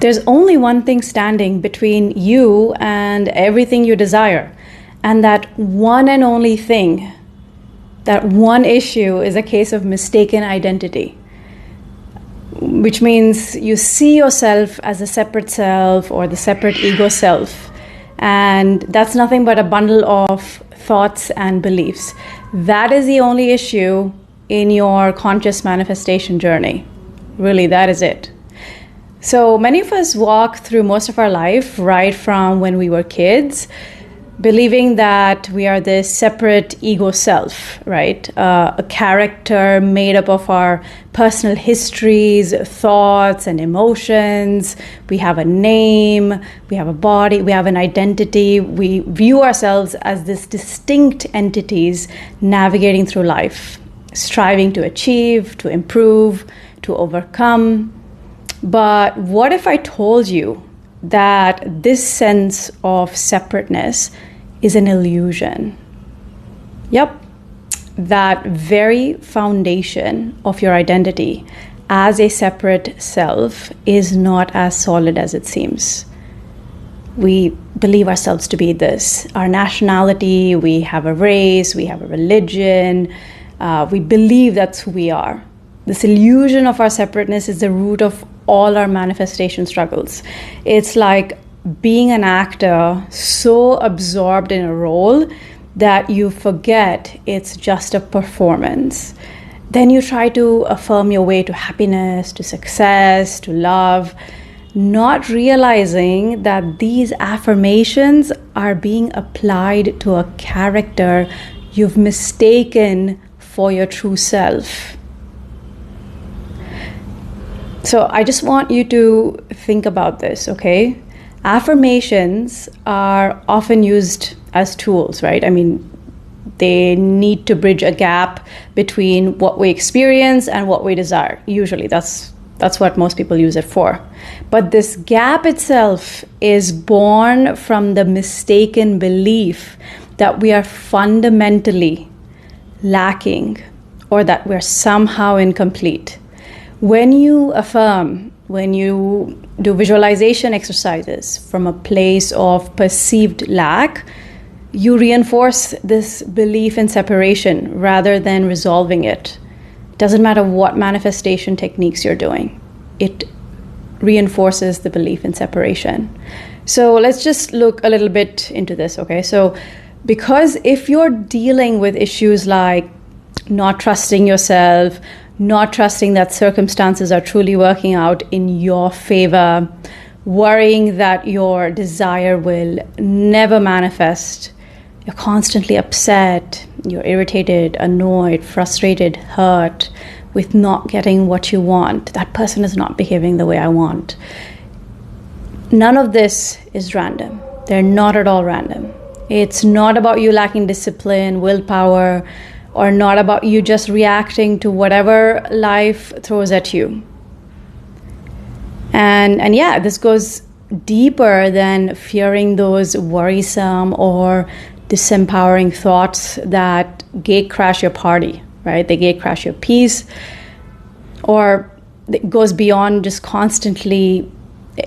There's only one thing standing between you and everything you desire. And that one and only thing, that one issue, is a case of mistaken identity. Which means you see yourself as a separate self or the separate ego self. And that's nothing but a bundle of thoughts and beliefs. That is the only issue in your conscious manifestation journey. Really, that is it. So many of us walk through most of our life, right from when we were kids, believing that we are this separate ego self, right? A character made up of our personal histories, thoughts, and emotions. We have a name, we have a body, we have an identity. We view ourselves as these distinct entities navigating through life, striving to achieve, to improve, to overcome. But what if I told you that this sense of separateness is an illusion? Yep, that very foundation of your identity as a separate self is not as solid as it seems. We believe ourselves to be this, our nationality, we have a race, we have a religion, we believe that's who we are. This illusion of our separateness is the root of all our manifestation struggles. It's like being an actor so absorbed in a role that you forget it's just a performance. Then you try to affirm your way to happiness, to success, to love, not realizing that these affirmations are being applied to a character you've mistaken for your true self. So I just want you to think about this, okay? Affirmations are often used as tools, right? I mean, they need to bridge a gap between what we experience and what we desire. Usually, that's what most people use it for. But this gap itself is born from the mistaken belief that we are fundamentally lacking or that we're somehow incomplete. When you affirm, when you do visualization exercises from a place of perceived lack, you reinforce this belief in separation rather than resolving it. Doesn't matter what manifestation techniques you're doing, it reinforces the belief in separation. So let's just look a little bit into this, okay? So because if you're dealing with issues like not trusting yourself, not trusting that circumstances are truly working out in your favor, worrying that your desire will never manifest, you're constantly upset, you're irritated, annoyed, frustrated, hurt with not getting what you want. That person is not behaving the way I want. None of this is random. They're not at all random. It's not about you lacking discipline, willpower, or not about you just reacting to whatever life throws at you. And yeah, this goes deeper than fearing those worrisome or disempowering thoughts that gate crash your party, right? They gate crash your peace, or it goes beyond just constantly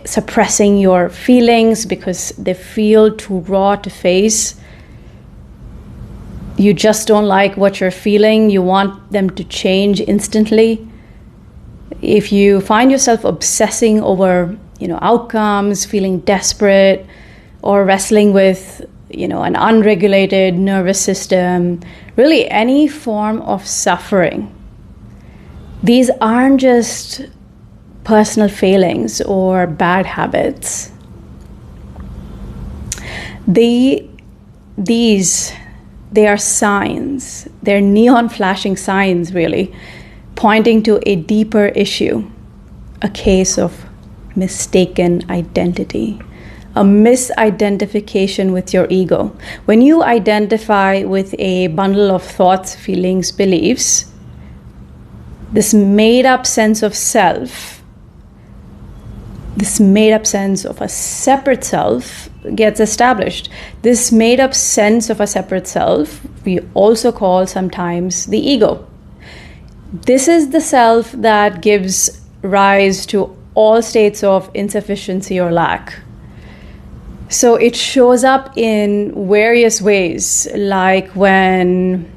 suppressing your feelings because they feel too raw to face. You just don't like what you're feeling. You want them to change instantly. If you find yourself obsessing over, outcomes, feeling desperate, or wrestling with, an unregulated nervous system, really any form of suffering, these aren't just personal failings or bad habits. They are signs. They're neon flashing signs, really, pointing to a deeper issue, a case of mistaken identity, a misidentification with your ego. When you identify with a bundle of thoughts, feelings, beliefs, this made-up sense of self, this made-up sense of a separate self gets established. This made-up sense of a separate self, we also call sometimes the ego. This is the self that gives rise to all states of insufficiency or lack. So it shows up in various ways, like when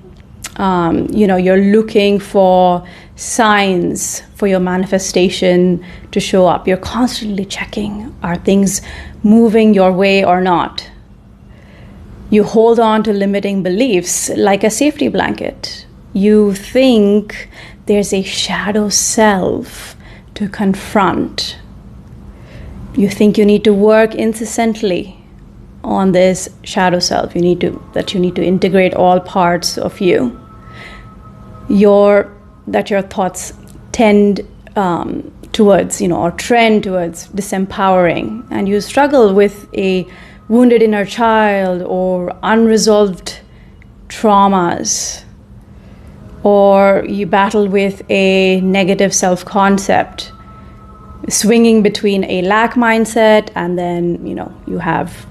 you're looking for signs for your manifestation to show up. You're constantly checking, are things moving your way or not? You hold on to limiting beliefs like a safety blanket. You think there's a shadow self to confront. You think you need to work incessantly on this shadow self. You need to integrate all parts of you. That your thoughts tend towards, or trend towards disempowering, and you struggle with a wounded inner child or unresolved traumas, or you battle with a negative self-concept, swinging between a lack mindset and then, you have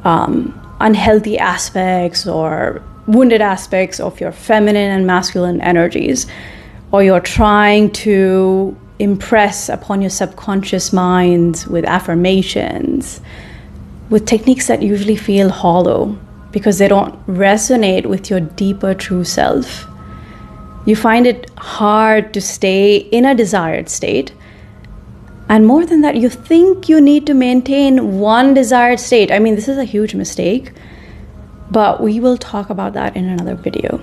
unhealthy aspects or wounded aspects of your feminine and masculine energies, or you're trying to impress upon your subconscious minds with affirmations, with techniques that usually feel hollow because they don't resonate with your deeper true self. You find it hard to stay in a desired state. And more than that, you think you need to maintain one desired state. I mean, this is a huge mistake, but we will talk about that in another video.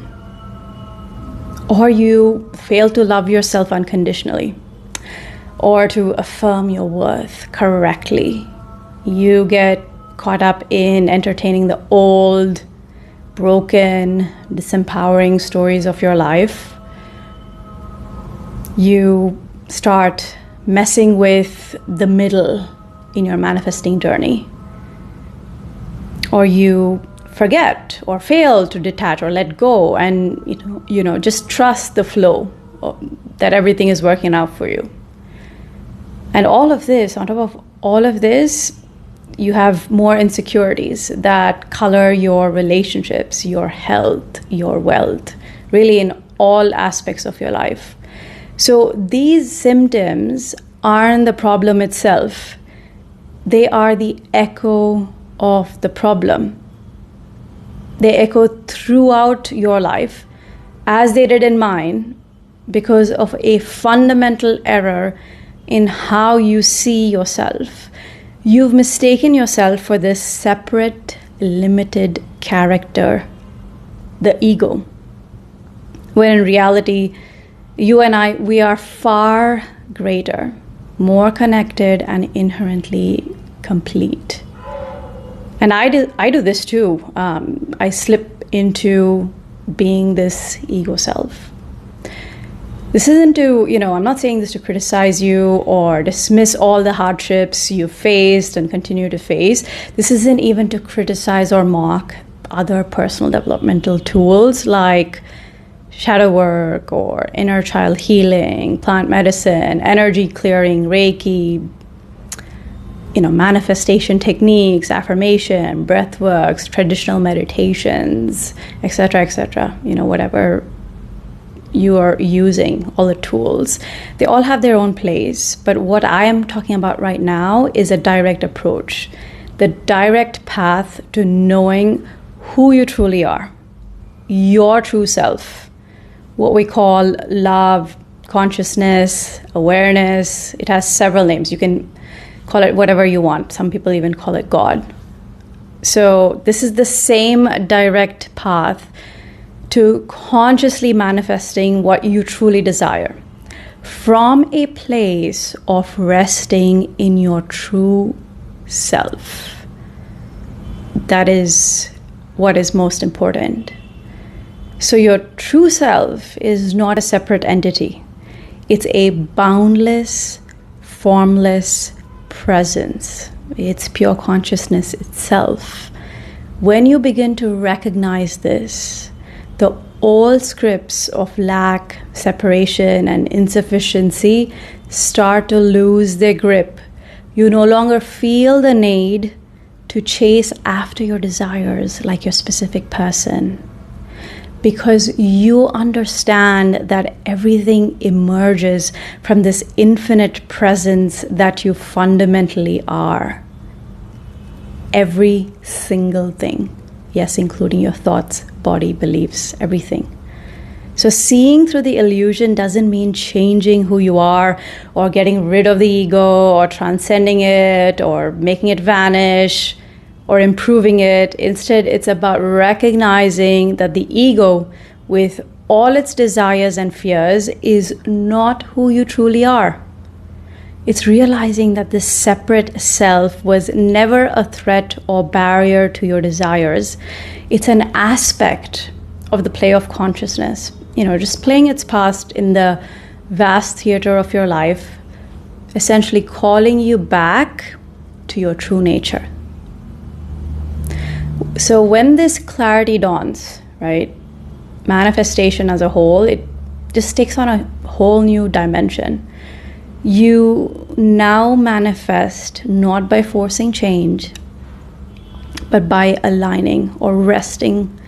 Or you fail to love yourself unconditionally, or to affirm your worth correctly. You get caught up in entertaining the old, broken, disempowering stories of your life. You start messing with the middle in your manifesting journey. Or you forget or fail to detach or let go and just trust the flow that everything is working out for you. And all of this, on top of all of this, you have more insecurities that color your relationships, your health, your wealth, really in all aspects of your life. So these symptoms aren't the problem itself. They are the echo of the problem. They echo throughout your life, as they did in mine, because of a fundamental error in how you see yourself. You've mistaken yourself for this separate, limited character, the ego. When in reality, you and I, we are far greater, more connected, and inherently complete. And I do this too. I slip into being this ego self. This isn't to, I'm not saying this to criticize you or dismiss all the hardships you faced and continue to face. This isn't even to criticize or mock other personal developmental tools like shadow work or inner child healing, plant medicine, energy clearing, Reiki, manifestation techniques, affirmation, breath works, traditional meditations, etc., whatever you are using, all the tools. They all have their own place. But what I am talking about right now is a direct approach, the direct path to knowing who you truly are, your true self, what we call love, consciousness, awareness. It has several names. You can call it whatever you want. Some people even call it God. So this is the same direct path to consciously manifesting what you truly desire from a place of resting in your true self. That is what is most important. So your true self is not a separate entity. It's a boundless, formless presence. It's pure consciousness itself. When you begin to recognize this, the old scripts of lack, separation, and insufficiency start to lose their grip. You no longer feel the need to chase after your desires like your specific person. because you understand that everything emerges from this infinite presence that you fundamentally are. Every single thing. Yes, including your thoughts, body, beliefs, everything. So seeing through the illusion doesn't mean changing who you are or getting rid of the ego or transcending it or making it vanish or improving it. Instead, it's about recognizing that the ego, with all its desires and fears, is not who you truly are. It's realizing that this separate self was never a threat or barrier to your desires. It's an aspect of the play of consciousness, just playing its part in the vast theater of your life, essentially calling you back to your true nature. So when this clarity dawns, right, manifestation as a whole, it just takes on a whole new dimension. You now manifest not by forcing change, but by aligning or resting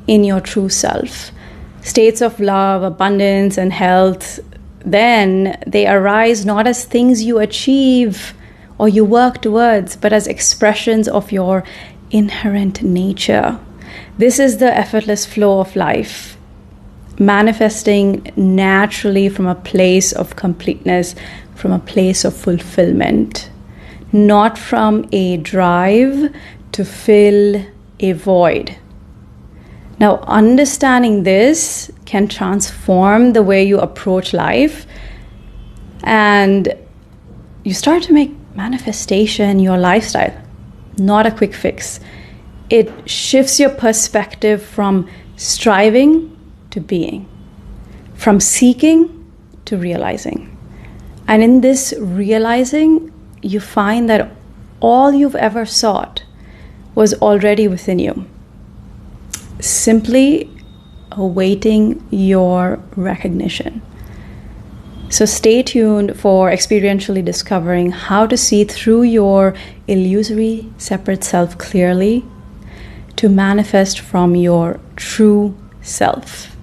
in your true self. States of love, abundance, and health, then they arise not as things you achieve or you work towards, but as expressions of your inherent nature. This is the effortless flow of life, manifesting naturally from a place of completeness, from a place of fulfillment, not from a drive to fill a void. Now, understanding this can transform the way you approach life, and you start to make manifestation your lifestyle, not a quick fix. It shifts your perspective from striving to being, from seeking to realizing. And in this realizing, you find that all you've ever sought was already within you, simply awaiting your recognition. So stay tuned for experientially discovering how to see through your illusory separate self clearly, to manifest from your true self.